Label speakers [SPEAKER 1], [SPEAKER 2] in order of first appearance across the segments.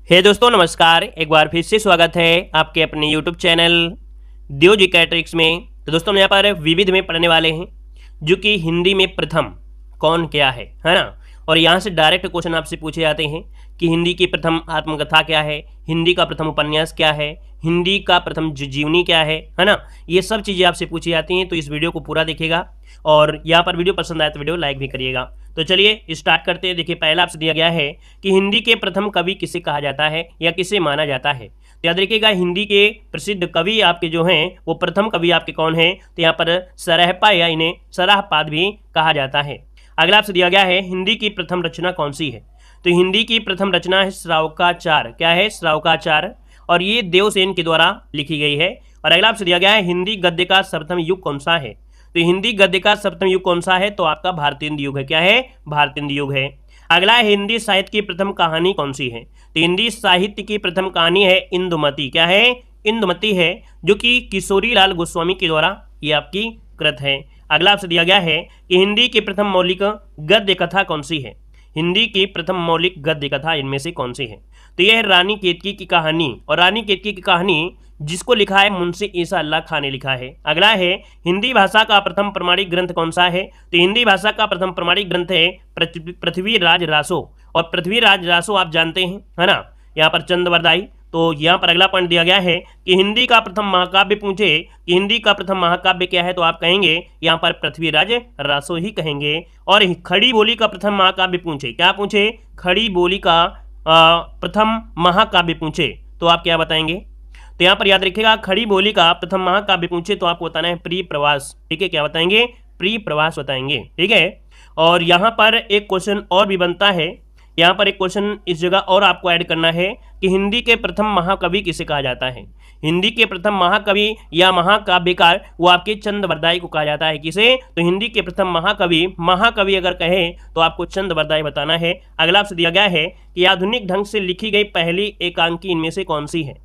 [SPEAKER 1] हे दोस्तों नमस्कार। एक बार फिर से स्वागत है आपके अपने यूट्यूब चैनल दियो जी कैट्रिक्स में। तो दोस्तों हम यहाँ पर विविध में पढ़ने वाले हैं जो कि हिंदी में प्रथम कौन क्या है ना। और यहाँ से डायरेक्ट क्वेश्चन आपसे पूछे जाते हैं कि हिंदी की प्रथम आत्मकथा क्या है, हिंदी का प्रथम उपन्यास क्या है, हिंदी का प्रथम जीवनी क्या है ना। ये सब चीज़ें आपसे पूछी जाती हैं, तो इस वीडियो को पूरा देखिएगा और यहाँ पर वीडियो पसंद आए तो वीडियो लाइक भी करिएगा। तो चलिए स्टार्ट करते हैं। देखिए पहला आपसे दिया गया है कि हिंदी के प्रथम कवि किसे कहा जाता है या किसे माना जाता है। तो याद रखिएगा हिंदी के प्रसिद्ध कवि आपके जो हैं वो प्रथम कवि आपके कौन हैं, तो यहाँ पर सरहपा या इन्हें सराहपाद भी कहा जाता है। अगला आपसे दिया गया है हिंदी की प्रथम रचना कौन सी है। तो हिंदी की प्रथम रचना है श्रावकाचार। क्या है? श्रावकाचार। और ये देवसेन के द्वारा लिखी गई है। और अगला आपसे दिया गया है हिंदी गद्य का सर्वप्रथम युग कौन सा है। तो हिंदी गद्य का सर्वप्रथम युग कौन सा है, तो आपका भारतेंदु युग है। क्या है? भारतेंदु युग है। अगला है हिंदी साहित्य की प्रथम कहानी कौन सी है। तो हिंदी साहित्य की प्रथम कहानी है इंदुमती। क्या है? इंदुमती है, जो कि किशोरी लाल गोस्वामी के द्वारा ये आपकी कृत है। अगला आपसे दिया गया है कि हिंदी की प्रथम मौलिक गद्य कथा कौन सी है। हिंदी की प्रथम मौलिक गद्य कथा इनमें से कौन सी है। तो यह है रानी केतकी की कहानी। और रानी केतकी की कहानी जिसको लिखा है मुंशी ईसा अल्लाह खां ने लिखा है। अगला है हिंदी भाषा का प्रथम प्रमाणिक ग्रंथ कौन सा है। तो हिंदी भाषा का प्रथम प्रमाणिक ग्रंथ है पृथ्वीराज रासो। और पृथ्वीराज रासो आप जानते हैं, है ना, यहाँ पर चंद्रवरदाई। तो यहाँ पर अगला पॉइंट दिया गया है कि हिंदी का प्रथम महाकाव्य पूछे कि हिंदी का प्रथम महाकाव्य क्या है, तो आप कहेंगे यहाँ पर पृथ्वीराज रासो ही कहेंगे। और खड़ी बोली का प्रथम महाकाव्य पूछे, क्या पूछे? खड़ी बोली का प्रथम महाकाव्य पूछे तो आप क्या बताएंगे। तो यहाँ पर याद रखिएगा खड़ी बोली का प्रथम महाकाव्य पूछे तो आपको बताना है प्रिय प्रवास। ठीक है, क्या बताएंगे? प्रिय प्रवास बताएंगे। ठीक है। और यहाँ पर एक क्वेश्चन और भी बनता है। यहाँ पर एक क्वेश्चन इस जगह और आपको ऐड करना है कि हिंदी के प्रथम महाकवि किसे कहा जाता है। हिंदी के प्रथम महाकवि या महाकाव्यकार वो आपके चंद्रवरदाई को कहा जाता है। किसे? तो हिंदी के प्रथम महाकवि अगर कहे तो आपको चंद्रवरदाई बताना है। अगला आपसे दिया गया है कि आधुनिक ढंग से लिखी गई पहली एकांकी इनमें से कौन सी है।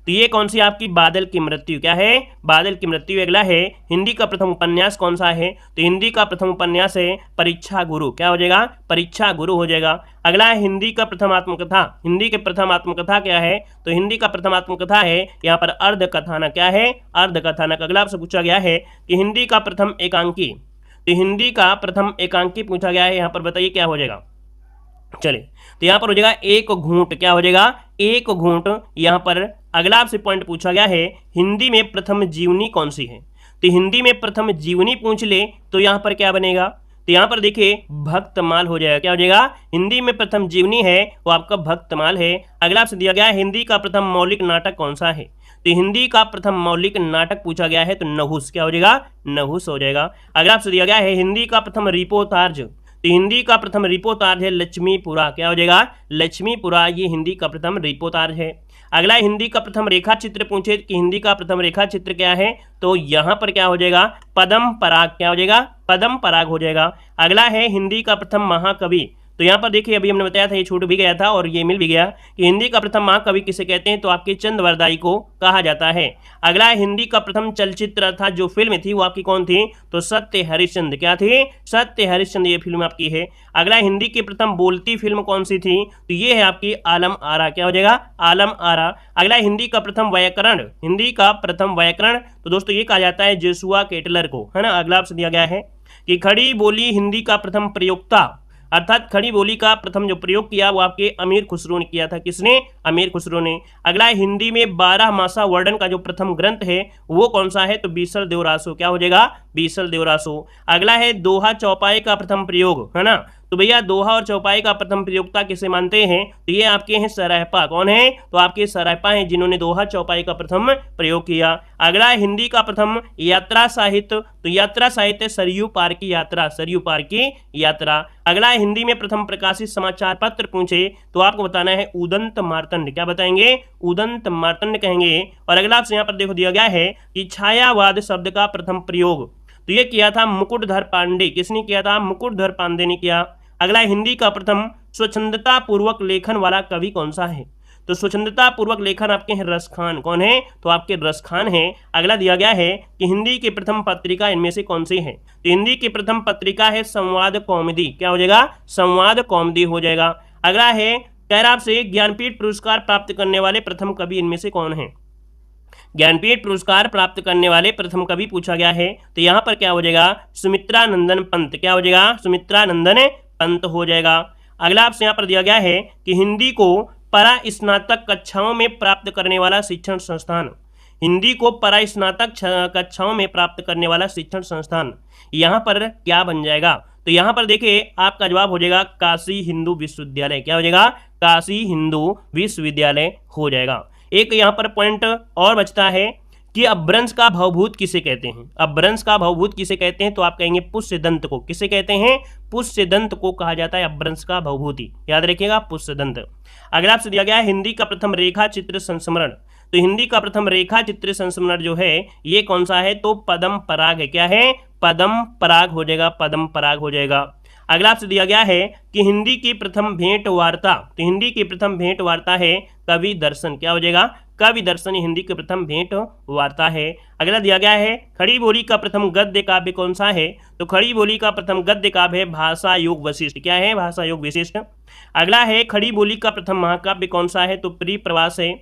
[SPEAKER 1] तो ये कौन सी आपकी बादल की मृत्यु। क्या है? बादल की मृत्यु। अगला है हिंदी का प्रथम उपन्यास कौन सा है। तो हिंदी का प्रथम उपन्यास है परीक्षा गुरु। क्या हो जाएगा? परीक्षा गुरु हो जाएगा। अगला है हिंदी का प्रथम आत्मकथा। हिंदी के प्रथम आत्मकथा क्या है। तो हिंदी का प्रथम आत्मकथा है यहाँ पर अर्ध कथानक। क्या है? अर्ध कथानक। अगला आपसे पूछा गया है कि हिंदी का प्रथम एकांकी। तो हिंदी का प्रथम एकांकी पूछा गया है, यहाँ पर बताइए क्या हो जाएगा। चलिए तो यहाँ पर हो जाएगा एक घूंट। क्या हो जाएगा? एक घूंट। यहाँ पर अगला आपसे पॉइंट पूछा गया है हिंदी में प्रथम जीवनी कौन सी है। तो हिंदी में प्रथम जीवनी पूछ ले तो यहाँ पर क्या बनेगा। तो यहाँ पर देखिए भक्तमाल हो जाएगा। क्या हो जाएगा? हिंदी में प्रथम जीवनी है वो आपका भक्तमाल है। अगला आपसे दिया गया है हिंदी का प्रथम मौलिक नाटक कौन सा है। तो हिंदी का प्रथम मौलिक नाटक पूछा गया है तो नहुस। क्या हो जाएगा? नहुस हो जाएगा। अगला आपसे दिया गया है हिंदी का प्रथम रिपोर्टार्ज। तो हिंदी का प्रथम रिपोर्टार्ज है लक्ष्मीपुरा। क्या हो जाएगा? लक्ष्मीपुरा। ये हिंदी का प्रथम रिपोर्टार्ज है। अगला हिंदी का प्रथम रेखा चित्र पूछे कि हिंदी का प्रथम रेखा चित्र क्या है, तो यहाँ पर क्या हो जाएगा? पदम पराग। क्या हो जाएगा? पदम पराग हो जाएगा। अगला है हिंदी का प्रथम महाकवि। तो यहाँ पर देखिए अभी हमने बताया था, ये छूट भी गया था और ये मिल भी गया कि हिंदी का प्रथम महाकवि किसे कहते हैं, तो आपके चंद्रवरदाई को कहा जाता है। अगला है हिंदी का प्रथम चलचित्र अर्थात जो फिल्म थी वो आपकी कौन थी, तो सत्य हरिश्चंद्र। क्या थी? सत्य हरिश्चंद्र ये फिल्म आपकी है। अगला हिंदी की प्रथम बोलती फिल्म कौन सी थी, तो ये है आपकी आलम आरा। क्या हो जाएगा? आलम आरा। अगला हिंदी का प्रथम व्याकरण। हिंदी का प्रथम व्याकरण तो दोस्तों ये कहा जाता है जोशुआ केटलर को, है ना। अगला आपसे दिया गया है कि खड़ी बोली हिंदी का प्रथम प्रयोक्ता अर्थात खड़ी बोली का प्रथम जो प्रयोग किया वो आपके अमीर खुसरो ने किया था। किसने? अमीर खुसरो ने। अगला हिंदी में 12 मासा वर्णन का जो प्रथम ग्रंथ है वो कौन सा है, तो बीसल देवरासो। क्या हो जाएगा? बीसल देवरासो। अगला है दोहा चौपाई का प्रथम प्रयोग, है ना। तो भैया दोहा और चौपाई का प्रथम प्रयोक्ता किसे मानते हैं, तो ये आपके हैं सरहपा। कौन है? तो आपके सरहपा हैं जिन्होंने दोहा चौपाई का प्रथम प्रयोग किया। अगला हिंदी का प्रथम यात्रा साहित्य। तो यात्रा साहित्य सरयू पार की यात्रा। सरयू पार की यात्रा। अगला हिंदी में प्रथम प्रकाशित समाचार पत्र पूछे तो आपको बताना है उदंत मार्तंड। क्या बताएंगे? उदंत मार्तंड कहेंगे। और अगला आपसे यहाँ पर देखो दिया गया है कि छायावाद शब्द का प्रथम प्रयोग तो ये किया था मुकुटधर पांडे। किसने किया था? मुकुटधर पांडे ने किया। अगला हिंदी का प्रथम स्वच्छंदता पूर्वक लेखन वाला कवि कौन सा है, तो स्वच्छंदता पूर्वक लेखन आपके हैं रसखान। कौन है? तो आपके रसखान हैं। अगला दिया गया है कि हिंदी की प्रथम पत्रिका इनमें से कौन सी है, तो हिंदी की प्रथम पत्रिका है संवाद कौमुदी। क्या हो जाएगा? संवाद कौमुदी हो जाएगा। अगला है कह रहा आपसे ज्ञानपीठ पुरस्कार प्राप्त करने वाले प्रथम कवि इनमें से कौन है। ज्ञानपीठ पुरस्कार प्राप्त करने वाले प्रथम कवि पूछा गया है, तो यहाँ पर क्या हो जाएगा, सुमित्रानंदन पंत। क्या हो जाएगा, सुमित्रानंदन पंत हो जाएगा। अगला आपसे यहाँ पर दिया गया है कि हिंदी को परा स्नातक कक्षाओं में प्राप्त करने वाला शिक्षण संस्थान, हिंदी को परा स्नातक कक्षाओं में प्राप्त करने वाला शिक्षण संस्थान यहाँ पर क्या बन जाएगा, तो यहाँ पर देखिए आपका जवाब हो जाएगा काशी हिंदू विश्वविद्यालय। क्या हो जाएगा, काशी हिंदू विश्वविद्यालय हो जाएगा। एक यहाँ पर पॉइंट और बचता है कि अपभ्रंश का भवभूत किसे कहते हैं। अपभ्रंश का भवभूत किसे कहते हैं, तो आप कहेंगे पुष्यदंत को। किसे कहते हैं, पुष्यदंत को कहा जाता है अपभ्रंश का भवभूति, याद रखिएगा पुष्यदंत। अगला आपसे दिया गया है हिंदी का प्रथम रेखा चित्र संस्मरण, तो हिंदी का प्रथम रेखा चित्र संस्मरण जो है ये कौन सा है, तो पदम पराग है। क्या है, पदम पराग हो जाएगा, पदम पराग हो जाएगा। अगला आपसे दिया गया है कि हिंदी की प्रथम भेंट वार्ता, तो हिंदी की प्रथम भेंट वार्ता है कवि दर्शन। क्या हो जाएगा, कवि दर्शन हिंदी की प्रथम भेंट वार्ता है। अगला दिया गया है खड़ी बोली का प्रथम गद्य काव्य कौन सा है, तो खड़ी बोली का प्रथम गद्य काव्य है भाषा योग वशिष्ठ। क्या है, भाषा योग वशिष्ठ। अगला है खड़ी बोली का प्रथम महाकाव्य कौन सा है, तो प्रिय प्रवास है।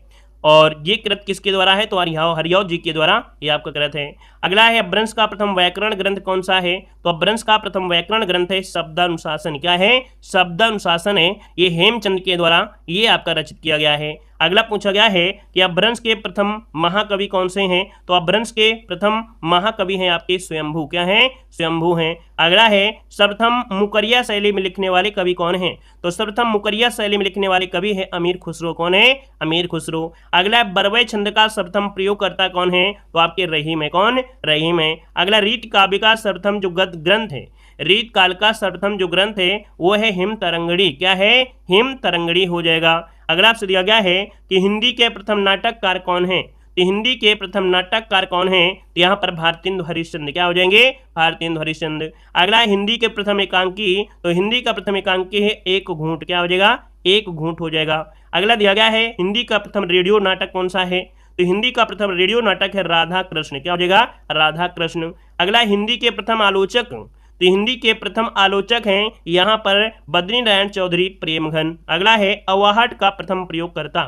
[SPEAKER 1] और ये कृत किसके द्वारा है, तो हरियाव जी के द्वारा ये आपका कृत है। अगला है अपभ्रंश का प्रथम व्याकरण ग्रंथ कौन सा है, तो अपभ्रंश का प्रथम व्याकरण ग्रंथ है शब्दानुशासन। क्या है, शब्दानुशासन है, ये हेमचंद के द्वारा ये आपका रचित किया गया है। अगला पूछा गया है कि अपभ्रंश के प्रथम महाकवि कौन से हैं, तो अपभ्रंश के प्रथम महाकवि हैं आपके स्वयंभू। क्या है, स्वयंभू हैं। अगला है सर्वप्रथम मुकरिया शैली में लिखने वाले कवि कौन हैं, तो सर्वप्रथम मुकरिया शैली में लिखने वाले कवि है अमीर खुसरो। कौन है, अमीर खुसरो। अगला बरवै छंद का सर्वप्रथम प्रयोगकर्ता कौन है, तो आपके रहीम है। कौन, रहीम है। अगला रीत काव्य का सर्वप्रथम जो ग्रंथ है, रीत काल का सर्वप्रथम जो ग्रंथ है वो है हिम तरंगड़ी। क्या है, हिम तरंगड़ी हो जाएगा। अगला आपसे दिया गया है कि हिंदी के प्रथम नाटककार कौन है, तो हिंदी के प्रथम नाटककार कौन है, तो यहाँ पर भारतेंदु हरिश्चंद्र। क्या हो जाएंगे, भारतेंदु हरिश्चंद्र। अगला हिंदी के प्रथम एकांकी, तो हिंदी का प्रथम एकांकी है एक घूंट। क्या हो जाएगा, एक घूंट हो जाएगा। अगला दिया गया है हिंदी का प्रथम रेडियो नाटक कौन सा है, तो हिंदी का प्रथम रेडियो नाटक है राधा कृष्ण। क्या हो जाएगा, राधा कृष्ण। अगला हिंदी के प्रथम आलोचक, तो हिंदी के प्रथम आलोचक हैं यहाँ पर बद्री नारायण चौधरी प्रेमघन। अगला है अवाहट का प्रथम प्रयोगकर्ता,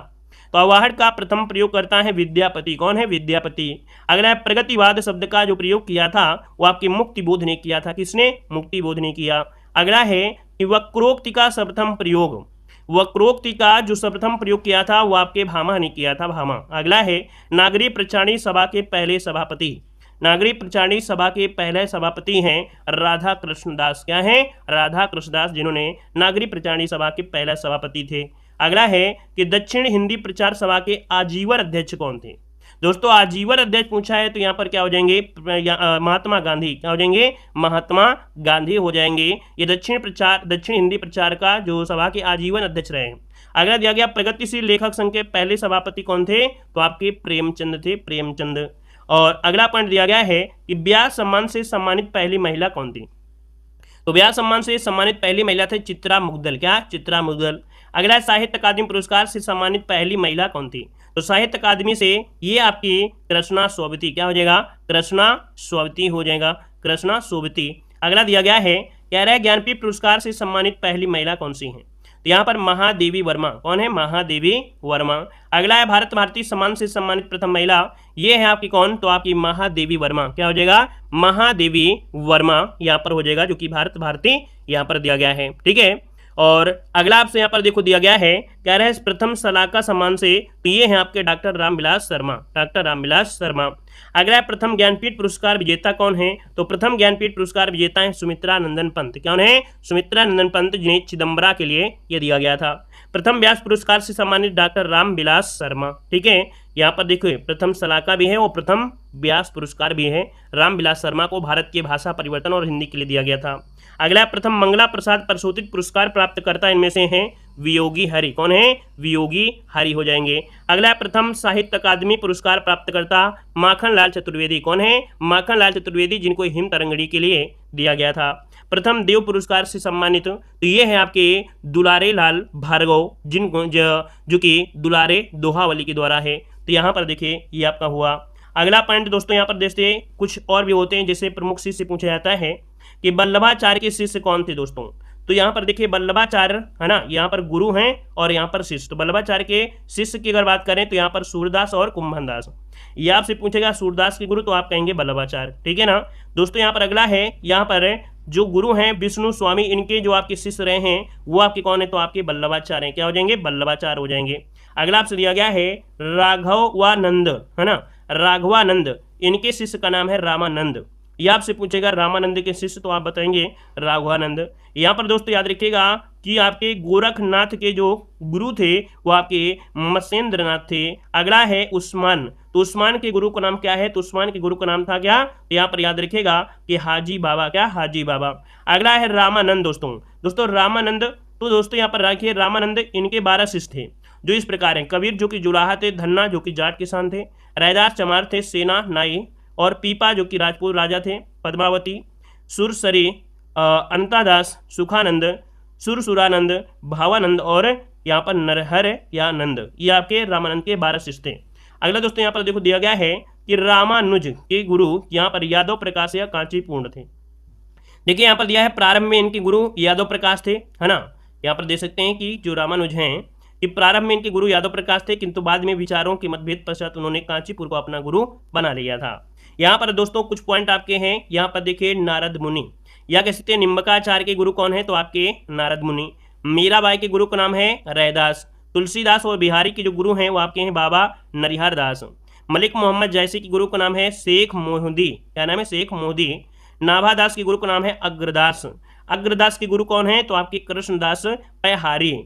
[SPEAKER 1] तो अवाहट का प्रथम प्रयोगकर्ता है विद्यापति। कौन है, विद्यापति। अगला है प्रगतिवाद शब्द का जो प्रयोग किया था वो आपकी मुक्तिबोध ने किया था। किसने, मुक्तिबोध ने किया। अगला है कि वक्रोक्ति का सर्वप्रथम प्रयोग, वक्रोक्ति का जो सर्वप्रथम प्रयोग किया था वो आपके भामा ने किया था, भामा। अगला है नागरिक प्रचारणी सभा के पहले सभापति, नागरिक प्रचारणी सभा के पहले सभापति हैं राधा कृष्णदास। क्या है, राधा कृष्णदास, जिन्होंने नागरिक प्रचारणी सभा के पहले सभापति थे। अगला है कि दक्षिण हिंदी प्रचार सभा के आजीवन अध्यक्ष कौन थे, दोस्तों आजीवन अध्यक्ष पूछा है तो यहाँ पर क्या हो जाएंगे, महात्मा गांधी। क्या हो जाएंगे, महात्मा गांधी हो जाएंगे। ये दक्षिण हिंदी प्रचार का जो सभा के आजीवन अध्यक्ष रहे। अगला दिया गया प्रगतिशील लेखक संघ के पहले सभापति कौन थे, तो आपके प्रेमचंद थे, प्रेमचंद। और अगला पॉइंट दिया गया है कि व्यास सम्मान से सम्मानित पहली महिला कौन थी, तो व्यास सम्मान से सम्मानित पहली महिला थे चित्रा मुग्दल। क्या, चित्रा मुग्दल। अगला साहित्य अकादमी पुरस्कार से सम्मानित पहली महिला कौन थी, तो साहित्य अकादमी से ये आपकी कृष्णा सोबती। क्या हो जाएगा, कृष्णा सोबती हो जाएगा, कृष्णा सोबती। अगला दिया गया है कह रहा है ज्ञानपीठ पुरस्कार से सम्मानित पहली महिला कौन सी है, तो यहाँ पर महादेवी वर्मा। कौन है, महादेवी वर्मा। अगला है भारत भारती सम्मान से सम्मानित प्रथम महिला, ये है आपकी कौन, तो आपकी महादेवी वर्मा। क्या हो जाएगा, महादेवी वर्मा यहाँ पर हो जाएगा, जो कि भारत भारती यहाँ पर दिया गया है। ठीक है। और अगला आपसे यहाँ पर देखो दिया गया है कह रहे हैं प्रथम सलाहकार सम्मान से, तो ये हैं आपके डॉक्टर रामविलास शर्मा, डॉक्टर रामविलास शर्मा। अगला प्रथम ज्ञानपीठ पुरस्कार विजेता कौन है, तो प्रथम ज्ञानपीठ पुरस्कार विजेता है सुमित्रानंदन पंत। कौन है, सुमित्रानंदन पंत, जिन्हें चिदम्बरा के लिए यह दिया गया था। प्रथम व्यास पुरस्कार से सम्मानित डॉक्टर रामविलास शर्मा। ठीक है, यहाँ पर देखो प्रथम सलाहकार भी है और प्रथम व्यास पुरस्कार भी है। रामविलास शर्मा को भारत के भाषा परिवर्तन और हिंदी के लिए दिया गया था। अगला प्रथम मंगला प्रसाद प्रसूतित पुरस्कार प्राप्तकर्ता इनमें से हैं वियोगी हरि। कौन है, वियोगी हरि हो जाएंगे। अगला प्रथम साहित्य अकादमी पुरस्कार प्राप्तकर्ता माखनलाल चतुर्वेदी। कौन है, माखनलाल चतुर्वेदी, जिनको हिम तरंगड़ी के लिए दिया गया था। प्रथम देव पुरस्कार से सम्मानित तो ये है आपके दुलारे लाल भार्गव, जिनको जो कि दुलारे दोहावली के द्वारा है। तो यहाँ पर देखिए ये आपका हुआ। अगला पॉइंट दोस्तों यहाँ पर देखते कुछ और भी होते हैं, जैसे प्रमुख शिष्य पूछा जाता है कि वल्लभाचार्य के शिष्य कौन थे दोस्तों, तो यहाँ पर देखिए वल्लभाचार्य है ना, यहाँ पर गुरु हैं और यहाँ पर शिष्य। तो वल्लभाचार्य के शिष्य की अगर बात करें तो यहाँ पर सूरदास और कुंभनदास। ये आपसे पूछेगा सूरदास के गुरु तो आप कहेंगे वल्लभाचार्य, ठीक है ना। दोस्तों यहाँ पर अगला है, यहाँ पर जो गुरु हैं विष्णु स्वामी, इनके जो आपके शिष्य रहे हैं वो आपके कौन है, तो आपके वल्लभाचार्य हैं। क्या हो जाएंगे, वल्लभाचार्य हो जाएंगे। अगला आपसे दिया गया है राघवानंद, है ना, राघवानंद, इनके शिष्य का नाम है रामानंद। यह आपसे पूछेगा रामानंद के शिष्य तो आप बताएंगे राघवानंद। यहाँ पर दोस्तों याद रखिएगा कि आपके गोरखनाथ के जो गुरु थे वो आपके मत्स्येंद्रनाथ थे। अगला है उस्मान, तो उस्मान के गुरु का नाम क्या है, तो उस्मान के गुरु का नाम था क्या, तो यहाँ पर याद रखिएगा कि हाजी बाबा, क्या, हाजी बाबा। अगला है रामानंद। दोस्तों रामानंद, तो दोस्तों यहाँ पर रखिए रामानंद, इनके 12 शिष्य थे जो इस प्रकार हैं। कबीर जो कि जुलाहा थे, धन्ना जो कि जाट किसान थे, रैदास चमार थे, सेना नाई, और पीपा जो कि राजपूत राजा थे, पद्मावती, सुरसरी, अंतादास, सुखानंद, सुरसुरानंद, भावानंद और यहाँ पर नरहर या नंद। ये आपके रामानंद के 12 शिष्य थे। अगला दोस्तों यहाँ पर देखो दिया गया है कि रामानुज के गुरु यहाँ पर यादव प्रकाश या कांचीपूर्ण थे। देखिए यहाँ पर दिया है प्रारंभ में इनके गुरु यादव प्रकाश थे, है ना। यहाँ पर देख सकते हैं कि जो रामानुज हैं कि प्रारंभ में इनके गुरु यादव प्रकाश थे, किंतु बाद में विचारों के मतभेद पश्चात उन्होंने कांचीपुर को अपना गुरु बना लिया था। यहाँ पर दोस्तों कुछ पॉइंट आपके हैं। यहाँ पर देखिए नारद मुनि, या कह सकते हैं निम्बकाचार्य के गुरु कौन है, तो आपके नारद मुनि। मीराबाई के गुरु का नाम है रैदास। तुलसीदास और बिहारी के जो गुरु हैं वो आपके हैं बाबा नरिहर दास। मलिक मोहम्मद जैसी के गुरु का नाम है शेख मोहदी, क्या नाम है, शेख मोहदी। नाभादास के गुरु का नाम है अग्रदास। अग्रदास के गुरु कौन है, तो आपके कृष्णदास पैहारी।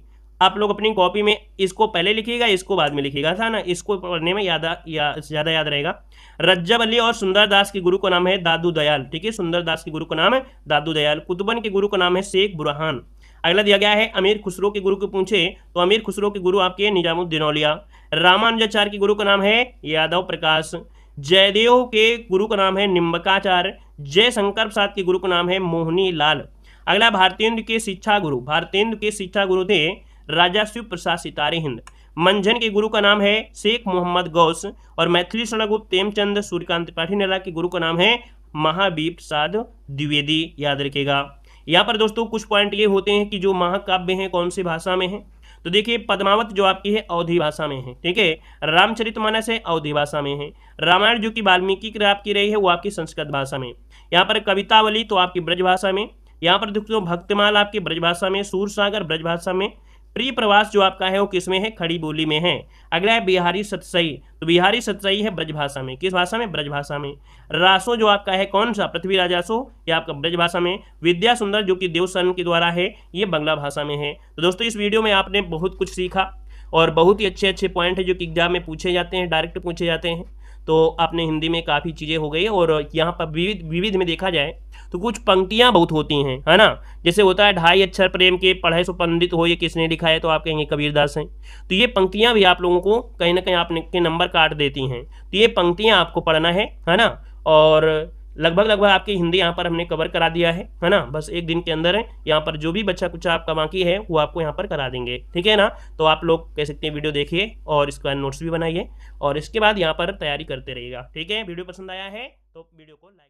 [SPEAKER 1] आप लोग अपनी कॉपी में इसको पहले लिखिएगा, इसको बाद में लिखिएगा, था ना, इसको पढ़ने में ज़्यादा याद रहेगा। रज्जब अली और सुंदरदास के गुरु का नाम है दादू दयाल, ठीक है, सुंदरदास के गुरु का नाम है दादू दयाल। कुतुबन के गुरु का नाम है शेख बुरहान। अगला दिया गया है अमीर खुसरो के गुरु को पूछे तो अमीर खुसरो के गुरु आपके निजामुद्दीन औलिया। रामानुजाचार्य के गुरु का नाम है यादव प्रकाश। जयदेव के गुरु का नाम है निम्बकाचार्य। जयशंकर प्रसाद के गुरु का नाम है मोहनी लाल। अगला भारतेंद्र के शिक्षा गुरु, भारतेंद्र के शिक्षा गुरु थे राजा शिव प्रसाद सितारे हिंद। मंझन के गुरु का नाम है शेख मोहम्मद गौस। और मैथिली शरणगुप्त प्रेमचंद सूर्यकांत त्रिपाठी नेला के गुरु का नाम है महावीर प्रसाद द्विवेदी, याद रखिएगा। यहाँ पर दोस्तों कुछ पॉइंट ये होते हैं कि जो महाकाव्य हैं कौन सी भाषा में हैं, तो देखिए पद्मावत जो आपकी है अवधी भाषा में है, ठीक है। रामचरितमानस है अवधी भाषा में है। रामायण जो कि वाल्मीकि की आपकी रही है वो आपकी संस्कृत भाषा में। यहाँ पर कवितावली तो आपकी ब्रज भाषा में। यहाँ पर दोस्तों भक्तमाल आपकी ब्रज भाषा में। सूरसागर ब्रज भाषा में। प्रिय प्रवास जो आपका है वो किसमें है, खड़ी बोली में है। अगला है बिहारी सतसई, तो बिहारी सतसई है ब्रज भाषा में, किस भाषा में, ब्रज भाषा में। रासो जो आपका है कौन सा, पृथ्वीराज रासो, ये आपका ब्रज भाषा में। विद्या सुंदर जो कि देवसन के द्वारा है ये बंगला भाषा में है। तो दोस्तों इस वीडियो में आपने बहुत कुछ सीखा और बहुत ही अच्छे अच्छे पॉइंट है जो कि एग्जाम में पूछे जाते हैं, डायरेक्ट पूछे जाते हैं। तो आपने हिंदी में काफ़ी चीज़ें हो गई और यहाँ पर विविध में देखा जाए तो कुछ पंक्तियाँ बहुत होती हैं, है ना। जैसे होता है 2.5 अक्षर प्रेम के पढ़े सो पंडित हो, ये किसने लिखा है, तो आप कहेंगे कबीरदास हैं। तो ये पंक्तियाँ भी आप लोगों को कहीं ना कहीं आपने के नंबर काट देती हैं। तो ये पंक्तियाँ आपको पढ़ना है ना। और लगभग आपकी हिंदी यहाँ पर हमने कवर करा दिया है ना। बस एक दिन के अंदर है, यहाँ पर जो भी बच्चा कुछ आपका बाकी है वो आपको यहाँ पर करा देंगे, ठीक है ना। तो आप लोग कह सकते हैं वीडियो देखिए और इसका नोट्स भी बनाइए और इसके बाद यहाँ पर तैयारी करते रहिएगा, ठीक है। वीडियो पसंद आया है तो वीडियो को लाइक